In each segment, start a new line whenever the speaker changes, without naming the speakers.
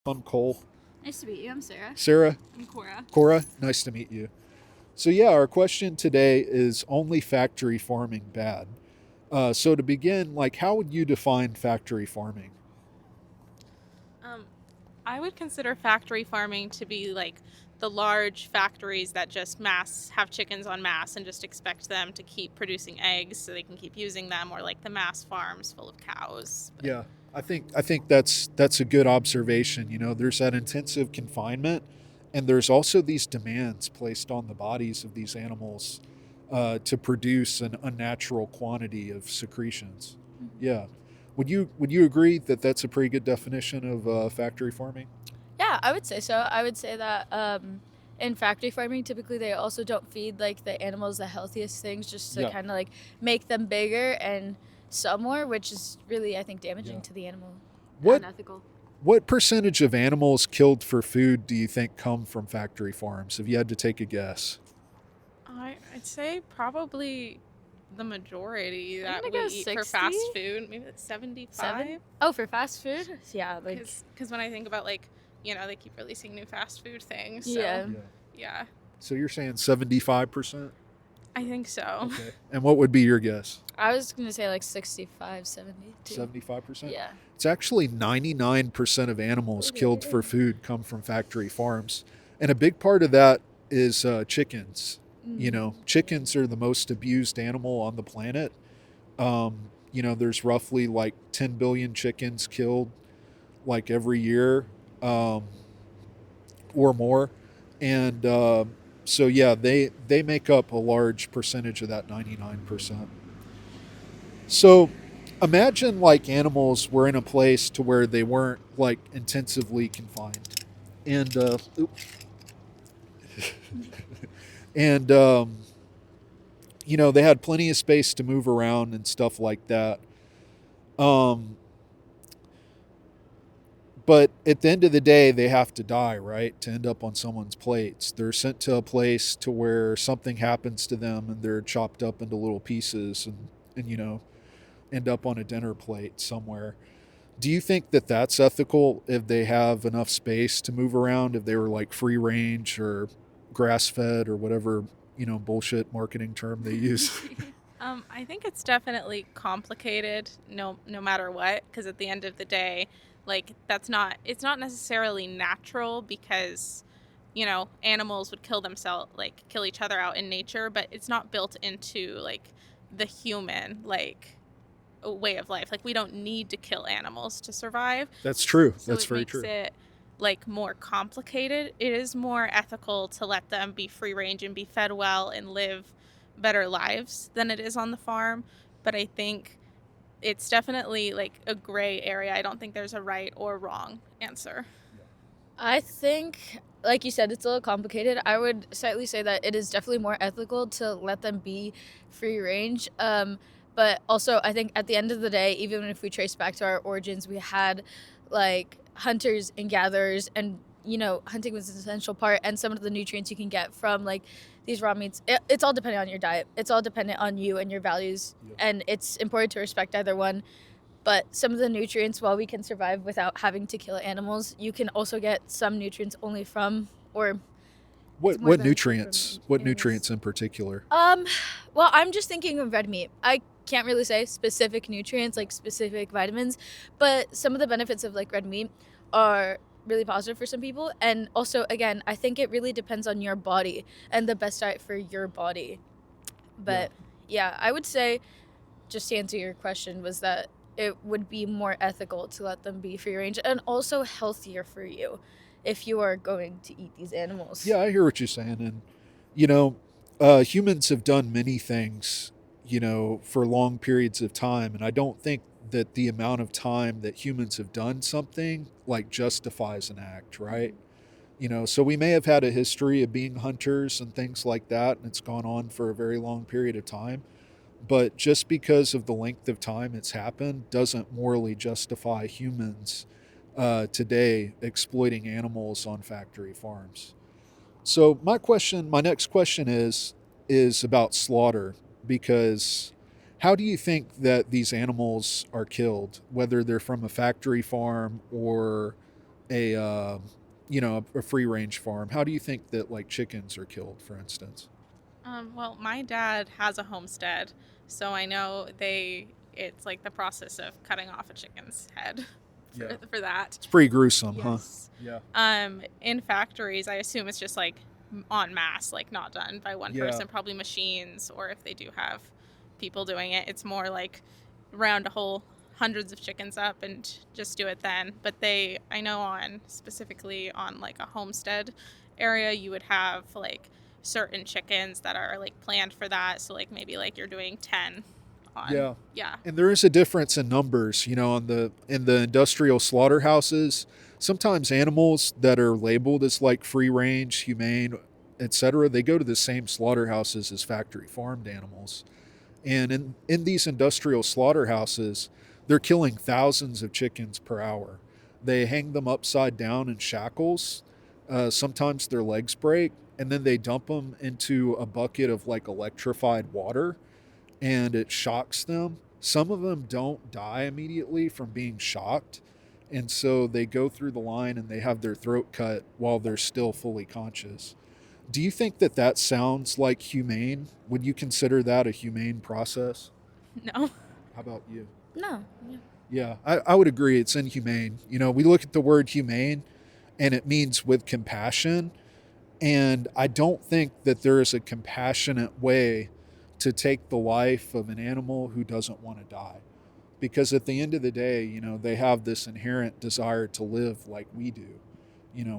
I'm Cole.
Nice to meet you. I'm Sarah.
Sarah,
I'm Cora.
Cora, nice to meet you. So, yeah, our question today is only factory farming bad? So, to begin, like, how would you define factory farming?
Um, I would consider factory farming to be like the large factories that just mass have chickens on mass and just expect them to keep producing eggs so they can keep using them, or like the mass farms full of cows. But
Yeah, I think that's a good observation. There's that intensive confinement, and there's also these demands placed on the bodies of these animals to produce an unnatural quantity of secretions. Yeah, would you agree that that's a pretty good definition of factory farming?
Yeah, I would say so. I would say that in factory farming, typically they also don't feed like the animals the healthiest things just to
Yeah,
kind of like make them bigger and sell more, which is really, I think,
yeah.
damaging to the animal.
What
Unethical.
what percentage of animals killed for food do you think come from factory farms? If you had to take a guess.
I'd say probably the majority
I'm
that
gonna
we
go
eat for
60?
fast food. Maybe it's 75.
Oh, for fast food? Yeah, like,
Because when I think about like, they keep releasing new fast food things. So
yeah.
Yeah.
yeah,
So you're saying 75%?
I think so.
Okay. And what would be your guess?
I was going to say like 65, 70 too.
75%?
Yeah.
It's actually 99% of animals killed for food come from factory farms. And a big part of that is chickens. Chickens are the most abused animal on the planet. There's roughly like 10 billion chickens killed like every year or more. And so, yeah, they make up a large percentage of that 99%. So imagine like animals were in a place to where they weren't like intensively confined, and and they had plenty of space to move around and stuff like that. Um, but at the end of the day, they have to die, right? To end up on someone's plates. They're sent to a place to where something happens to them and they're chopped up into little pieces and end up on a dinner plate somewhere. Do you think that that's ethical if they have enough space to move around, if they were like free range or grass fed or whatever, bullshit marketing term they use?
I think it's definitely complicated, no matter what, because at the end of the day, like it's not necessarily natural because, animals would kill themselves, like kill each other out in nature, but it's not built into like the human like a way of life. Like we don't need to kill animals to survive.
That's true.
So
That's
it
very
makes
true.
it like more complicated. It is more ethical to let them be free range and be fed well and live better lives than it is on the farm. But I think it's definitely like a gray area. I don't think there's a right or wrong answer.
I think, like you said, it's a little complicated. I would slightly say that it is definitely more ethical to let them be free range. But also, I think at the end of the day, even if we trace back to our origins, we had like hunters and gatherers, and hunting was an essential part. And some of the nutrients you can get from like these raw meats, it's all dependent on your diet. It's all dependent on you and your values,
Yep.
and it's important to respect either one. But some of the nutrients, while we can survive without having to kill animals, you can also get some nutrients only from, or it's
What
more
what
beneficial
nutrients?
from
What
animals.
nutrients in particular?
Well, I'm just thinking of red meat. I can't really say specific nutrients, like specific vitamins, but some of the benefits of like red meat are really positive for some people. And also, again, I think it really depends on your body and the best diet for your body.
Yeah.
But yeah, I would say, just to answer your question, was that it would be more ethical to let them be free range and also healthier for you if you are going to eat these animals.
Yeah, I hear what you're saying, and you know, humans have done many things, for long periods of time, and I don't think that the amount of time that humans have done something like justifies an act, right? So we may have had a history of being hunters and things like that, and it's gone on for a very long period of time. But just because of the length of time it's happened doesn't morally justify humans today exploiting animals on factory farms. So my next question is about slaughter, because how do you think that these animals are killed, whether they're from a factory farm or a a free range farm, how do you think that like chickens are killed, for instance?
Well, my dad has a homestead, so I know it's like the process of cutting off a chicken's head
Yeah.
for that.
It's pretty gruesome, huh?
Yes.
Yeah.
In factories, I assume it's just like en masse, like not done by one
Yeah.
person, probably machines, or if they do have people doing it, it's more like round a whole hundreds of chickens up and just do it then. But I know specifically on like a homestead area, you would have like certain chickens that are like planned for that. So like maybe like you're doing 10 on,
Yeah.
yeah.
And there is a difference in numbers, on the in the industrial slaughterhouses. Sometimes animals that are labeled as like free range, humane, etc., they go to the same slaughterhouses as factory farmed animals. And in these industrial slaughterhouses, they're killing thousands of chickens per hour. They hang them upside down in shackles. Sometimes their legs break, and then they dump them into a bucket of like electrified water, and it shocks them. Some of them don't die immediately from being shocked, and so they go through the line and they have their throat cut while they're still fully conscious. Do you think that that sounds like humane? Would you consider that a humane process?
No.
How about you?
No. Yeah.
Yeah, I would agree. It's inhumane. We look at the word humane and it means with compassion. And I don't think that there is a compassionate way to take the life of an animal who doesn't want to die. Because at the end of the day, they have this inherent desire to live like we do.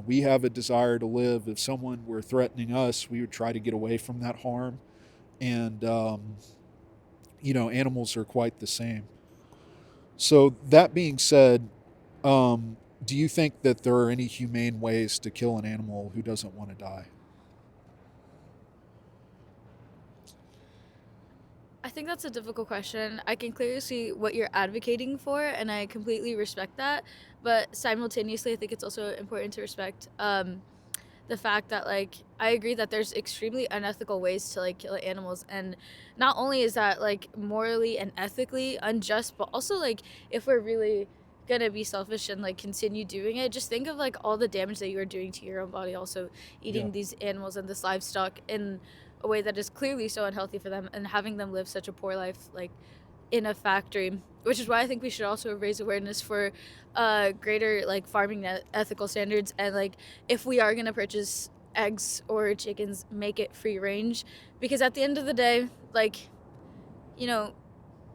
We have a desire to live. If someone were threatening us, we would try to get away from that harm. And, animals are quite the same. So, that being said, do you think that there are any humane ways to kill an animal who doesn't want to die?
I think that's a difficult question. I can clearly see what you're advocating for, and I completely respect that. But simultaneously, I think it's also important to respect the fact that, like, I agree that there's extremely unethical ways to like kill animals, and not only is that like morally and ethically unjust, but also like if we're really gonna be selfish and like continue doing it, just think of like all the damage that you are doing to your own body, also
Yeah.
eating these animals and this livestock in a way that is clearly so unhealthy for them, and having them live such a poor life like in a factory, which is why I think we should also raise awareness for greater like farming ethical standards, and like if we are going to purchase eggs or chickens, make it free range, because at the end of the day, like, you know,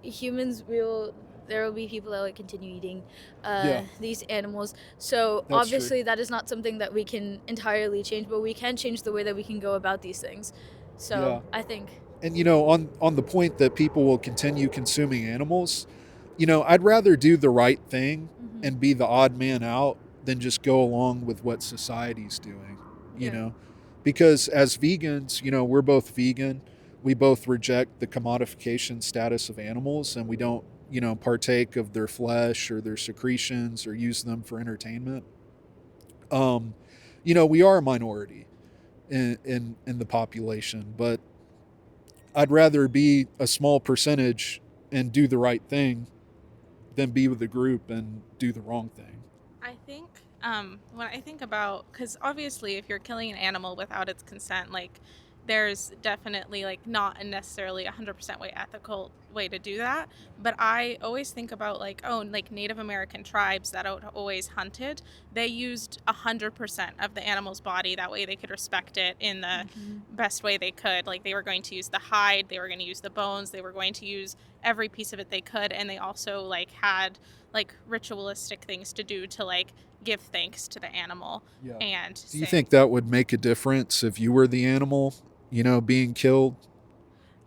humans will there will be people that like continue eating
Yeah,
these animals. So
that's true.
obviously that is not something that we can entirely change, but we can change the way that we can go about these things. So
Yeah.
I think
And on the point that people will continue consuming animals, I'd rather do the right thing
mhm.
and be the odd man out than just go along with what society's doing, you
Yeah.
know. Because as vegans, we're both vegan. We both reject the commodification status of animals, and we don't, partake of their flesh or their secretions or use them for entertainment. Um, we are a minority in the population, but I'd rather be a small percentage and do the right thing than be with the group and do the wrong thing.
I think when I think about, because obviously if you're killing an animal without its consent, like there's definitely like not a necessarily 100% way ethical way to do that. But I always think about like, oh, like Native American tribes that always hunted, they used 100% of the animal's body. That way they could respect it in the
Mhm.
best way they could. Like they were going to use the hide, they were going to use the bones, they were going to use every piece of it they could. And they also like had like ritualistic things to do to like give thanks to the animal
Yeah.
and
Do you
say,
think that would make a difference if you were the animal, being killed?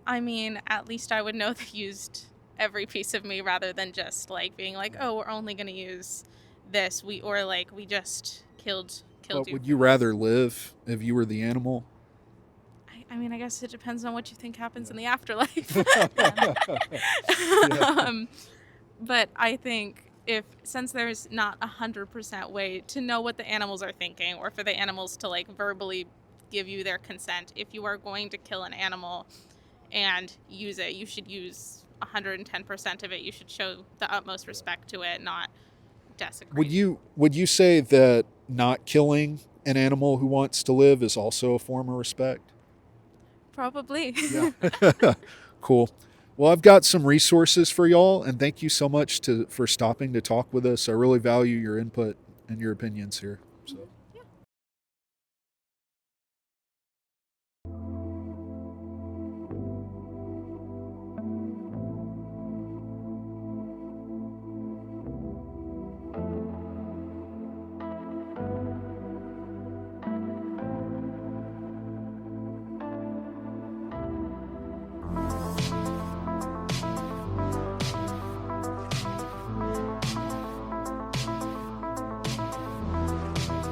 I mean, at least I would know they used every piece of me rather than just like being like, oh, we're only going to use this. We just killed
But
you
would
for
you
this.
rather live if you were the animal?
I mean, I guess it depends on what you think happens in the afterlife.
Yeah.
Yeah.
um, but I think if since there's not 100% way to know what the animals are thinking, or for the animals to like verbally give you their consent, if you are going to kill an animal and use it, you should use 110% of it. You should show the utmost respect to it, not desecration.
would you say that not killing an animal who wants to live is also a form of respect?
Probably.
Yeah. Cool. Well, I've got some resources for y'all, and thank you so much for stopping to talk with us. I really value your input and your opinions here. So.